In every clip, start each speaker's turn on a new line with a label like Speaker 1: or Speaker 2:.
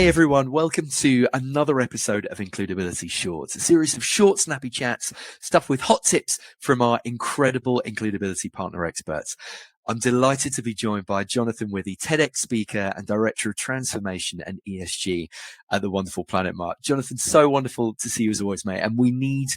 Speaker 1: Hey everyone, welcome to another episode of Includability Shorts, a series of short, snappy chats stuffed with hot tips from our incredible includability partner experts. I'm delighted to be joined by Jonathan Withey, TEDx Speaker and Director of Transformation and ESG at the wonderful Planet Mark. Jonathan, so wonderful to see you as always, mate, and we need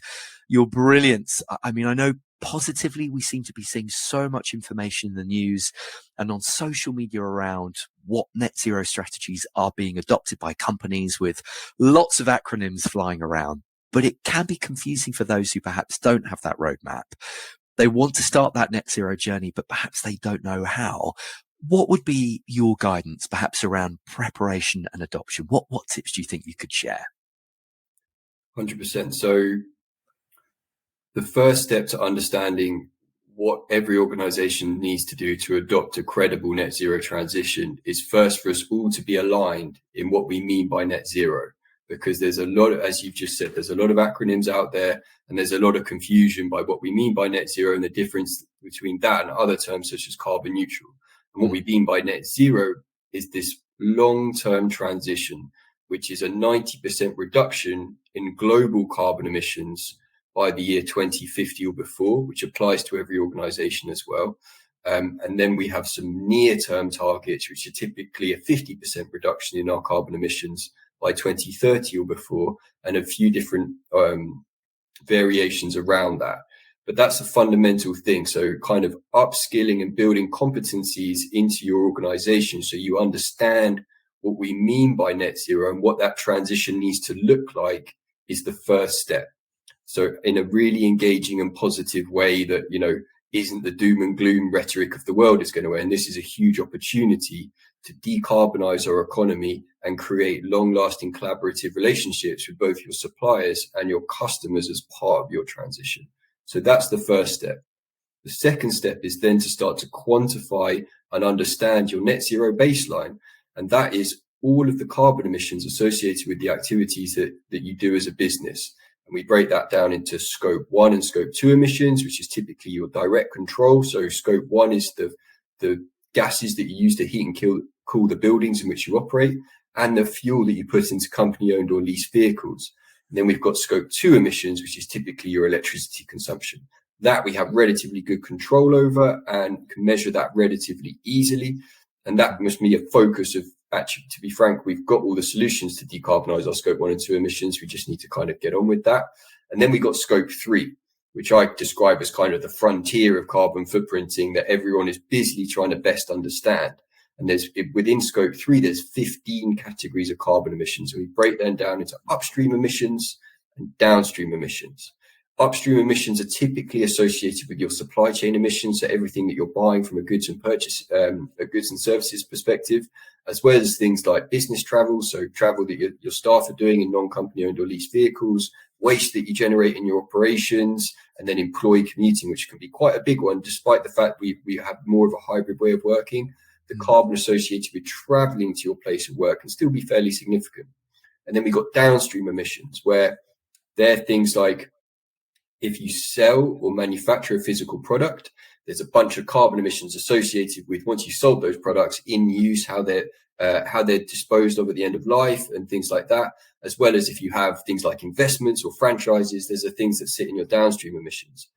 Speaker 1: your brilliance. I mean, I know positively we seem to be seeing so much information in the news and on social media around what net zero strategies are being adopted by companies with lots of acronyms flying around. But it can be confusing for those who perhaps don't have that roadmap. They want to start that net zero journey, but perhaps they don't know how. What would be your guidance perhaps around preparation and adoption? What tips do you think you could share?
Speaker 2: 100%. So the first step to understanding what every organization needs to do to adopt a credible net zero transition is first for us all to be aligned in what we mean by net zero, because there's a lot of, as you've just said, there's a lot of acronyms out there and there's a lot of confusion by what we mean by net zero and the difference between that and other terms such as carbon neutral. And what we mean by net zero is this long-term transition, which is a 90% reduction in global carbon emissions by the year 2050 or before, which applies to every organization as well. And then we have some near-term targets, which are typically a 50% reduction in our carbon emissions by 2030 or before, and a few different variations around that. But that's a fundamental thing. So kind of upskilling and building competencies into your organization so you understand what we mean by net zero and what that transition needs to look like is the first step. So in a really engaging and positive way that, you know, isn't the doom and gloom rhetoric of the world is going to end. This is a huge opportunity to decarbonize our economy and create long-lasting collaborative relationships with both your suppliers and your customers as part of your transition. So that's the first step. The second step is then to start to quantify and understand your net zero baseline. And that is all of the carbon emissions associated with the activities that you do as a business. And we break that down into scope 1 and scope 2 emissions, which is typically your direct control. So scope 1 is the gases that you use to heat and cool the buildings in which you operate, and the fuel that you put into company-owned or leased vehicles. And then we've got scope 2 emissions, which is typically your electricity consumption. That we have relatively good control over and can measure that relatively easily. And that must be a focus of, actually, to be frank, we've got all the solutions to decarbonize our scope 1 and 2 emissions. We just need to kind of get on with that. And then we got scope 3, which I describe as kind of the frontier of carbon footprinting that everyone is busily trying to best understand. And within scope 3, there's 15 categories of carbon emissions. And we break them down into upstream emissions and downstream emissions. Upstream emissions are typically associated with your supply chain emissions, so everything that you're buying from a goods and services perspective, as well as things like business travel, so travel that your staff are doing in non-company owned or leased vehicles, waste that you generate in your operations, and then employee commuting, which can be quite a big one, despite the fact we have more of a hybrid way of working. The carbon associated with traveling to your place of work can still be fairly significant. And then we've got downstream emissions, where they're things like, if you sell or manufacture a physical product, there's a bunch of carbon emissions associated with once you sold those products, in use, how they're disposed of at the end of life and things like that, as well as if you have things like investments or franchises, there's the things that sit in your downstream emissions.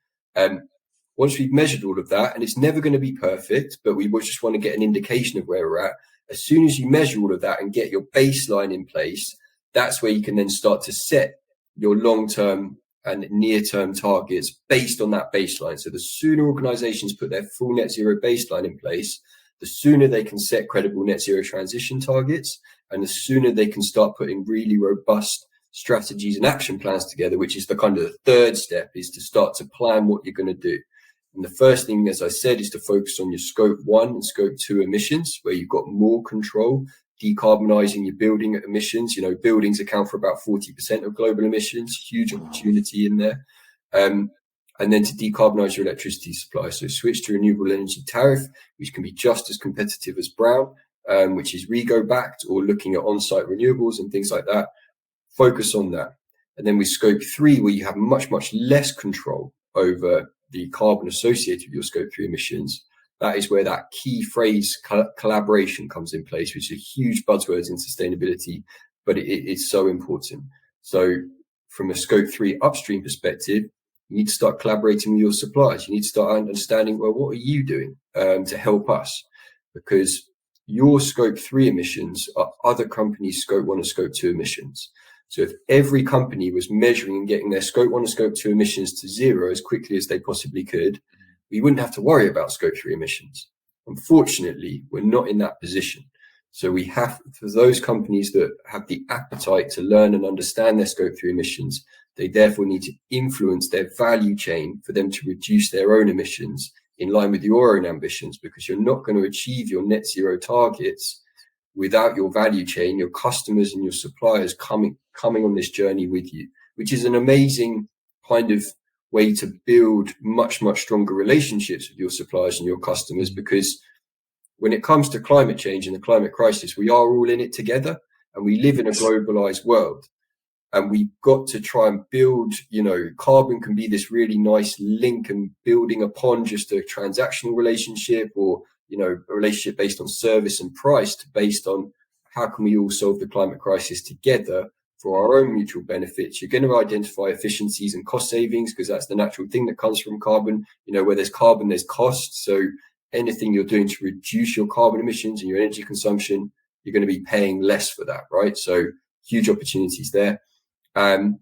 Speaker 2: Once we've measured all of that, and it's never going to be perfect, but we just want to get an indication of where we're at. As soon as you measure all of that and get your baseline in place, that's where you can then start to set your long-term and near-term targets based on that baseline. So the sooner organizations put their full net zero baseline in place, the sooner they can set credible net zero transition targets, and the sooner they can start putting really robust strategies and action plans together, which is the kind of the third step, is to start to plan what you're going to do. And the first thing, as I said, is to focus on your scope 1 and scope 2 emissions, where you've got more control, decarbonizing your building emissions. You know, buildings account for about 40% of global emissions, huge opportunity in there. And then to decarbonize your electricity supply. So switch to renewable energy tariff, which can be just as competitive as brown, which is REGO backed, or looking at on-site renewables and things like that. Focus on that. And then with scope 3, where you have much, much less control over the carbon associated with your scope 3 emissions, that is where that key phrase collaboration comes in place, which is a huge buzzword in sustainability, but it's so important. So from a scope 3 upstream perspective, you need to start collaborating with your suppliers. You need to start understanding, well, what are you doing to help us? Because your scope 3 emissions are other companies' scope 1 and scope 2 emissions. So if every company was measuring and getting their scope 1 and scope 2 emissions to zero as quickly as they possibly could, we wouldn't have to worry about scope 3 emissions. Unfortunately, we're not in that position. So we have, for those companies that have the appetite to learn and understand their scope 3 emissions, they therefore need to influence their value chain for them to reduce their own emissions in line with your own ambitions, because you're not going to achieve your net zero targets without your value chain, your customers and your suppliers coming on this journey with you, which is an amazing kind of way to build much, much stronger relationships with your suppliers and your customers, because when it comes to climate change and the climate crisis, we are all in it together, and we live in a globalized world. And we've got to try and build, carbon can be this really nice link, and building upon just a transactional relationship, or, a relationship based on service and price, based on how can we all solve the climate crisis together for our own mutual benefits. You're going to identify efficiencies and cost savings, because that's the natural thing that comes from carbon. Where there's carbon, there's cost. So anything you're doing to reduce your carbon emissions and your energy consumption, you're going to be paying less for that, right? So huge opportunities there. And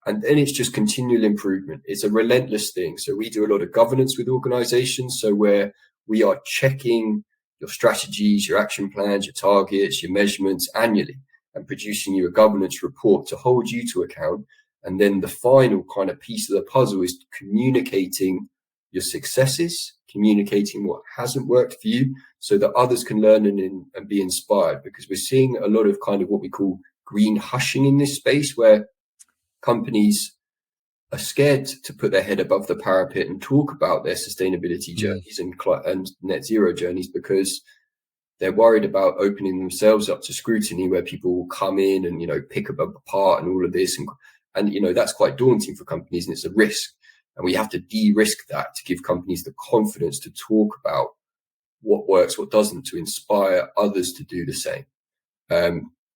Speaker 2: then it's just continual improvement. It's a relentless thing. So we do a lot of governance with organizations. So where we are checking your strategies, your action plans, your targets, your measurements annually, and producing you a governance report to hold you to account. And then the final kind of piece of the puzzle is communicating your successes, communicating what hasn't worked for you, so that others can learn and be inspired. Because we're seeing a lot of kind of what we call green hushing in this space, where companies are scared to put their head above the parapet and talk about their sustainability journeys and net zero journeys, because they're worried about opening themselves up to scrutiny, where people will come in and, pick up apart and all of this. And that's quite daunting for companies, and it's a risk. And we have to de-risk that to give companies the confidence to talk about what works, what doesn't, to inspire others to do the same.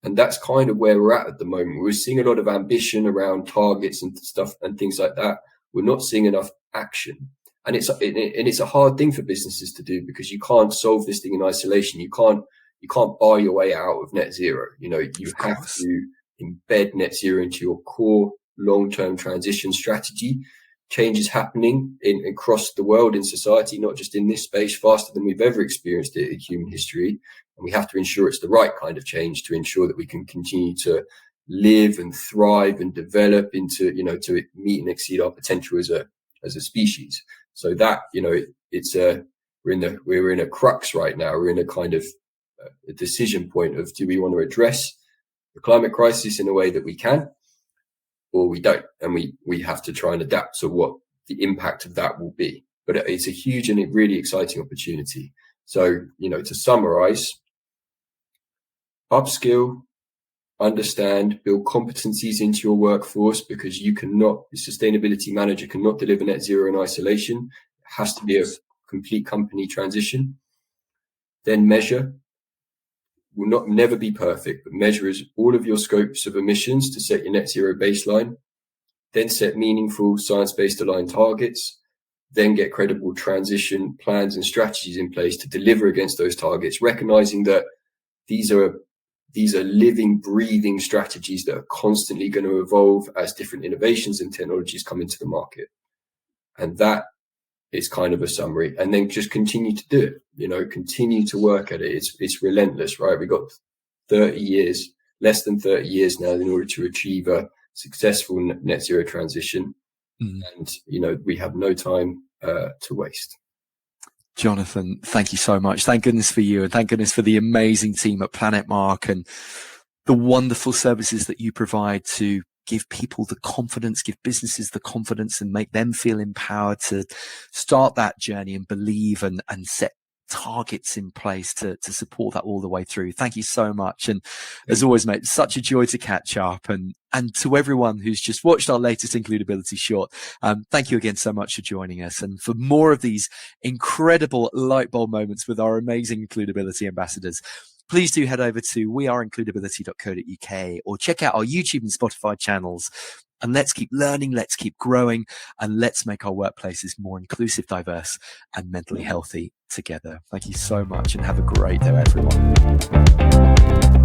Speaker 2: And that's kind of where we're at the moment. We're seeing a lot of ambition around targets and stuff and things like that. We're not seeing enough action. And it's a hard thing for businesses to do, because you can't solve this thing in isolation. You can't buy your way out of net zero. You have to embed net zero into your core long-term transition strategy. Change is happening across the world in society, not just in this space, faster than we've ever experienced it in human history. And we have to ensure it's the right kind of change to ensure that we can continue to live and thrive and develop into, to meet and exceed our potential as a species. So that, we're in a crux right now. We're in a kind of a decision point of, do we want to address the climate crisis in a way that we can, or we don't? And we have to try and adapt to what the impact of that will be. But it's a huge and really exciting opportunity. So, to summarize, upskill, understand, build competencies into your workforce, because the sustainability manager cannot deliver net zero in isolation. It has to be a complete company transition. Then measure. Will never be perfect, but measure all of your scopes of emissions to set your net zero baseline. Then set meaningful science-based aligned targets. Then get credible transition plans and strategies in place to deliver against those targets, recognizing that these are living, breathing strategies that are constantly going to evolve as different innovations and technologies come into the market. And that is kind of a summary. And then just continue to do it, continue to work at it. It's relentless, right? We've got less than 30 years now in order to achieve a successful net zero transition. And, we have no time to waste.
Speaker 1: Jonathan, thank you so much. Thank goodness for you, and thank goodness for the amazing team at Planet Mark and the wonderful services that you provide to give people the confidence, give businesses the confidence, and make them feel empowered to start that journey and believe and set targets in place to support that all the way through. Thank you so much. And as always, mate, such a joy to catch up. And to everyone who's just watched our latest Includability short, thank you again so much for joining us. And for more of these incredible light bulb moments with our amazing Includability ambassadors, please do head over to weareincludability.co.uk or check out our YouTube and Spotify channels. And let's keep learning, let's keep growing, and let's make our workplaces more inclusive, diverse, and mentally healthy together. Thank you so much, and have a great day, everyone.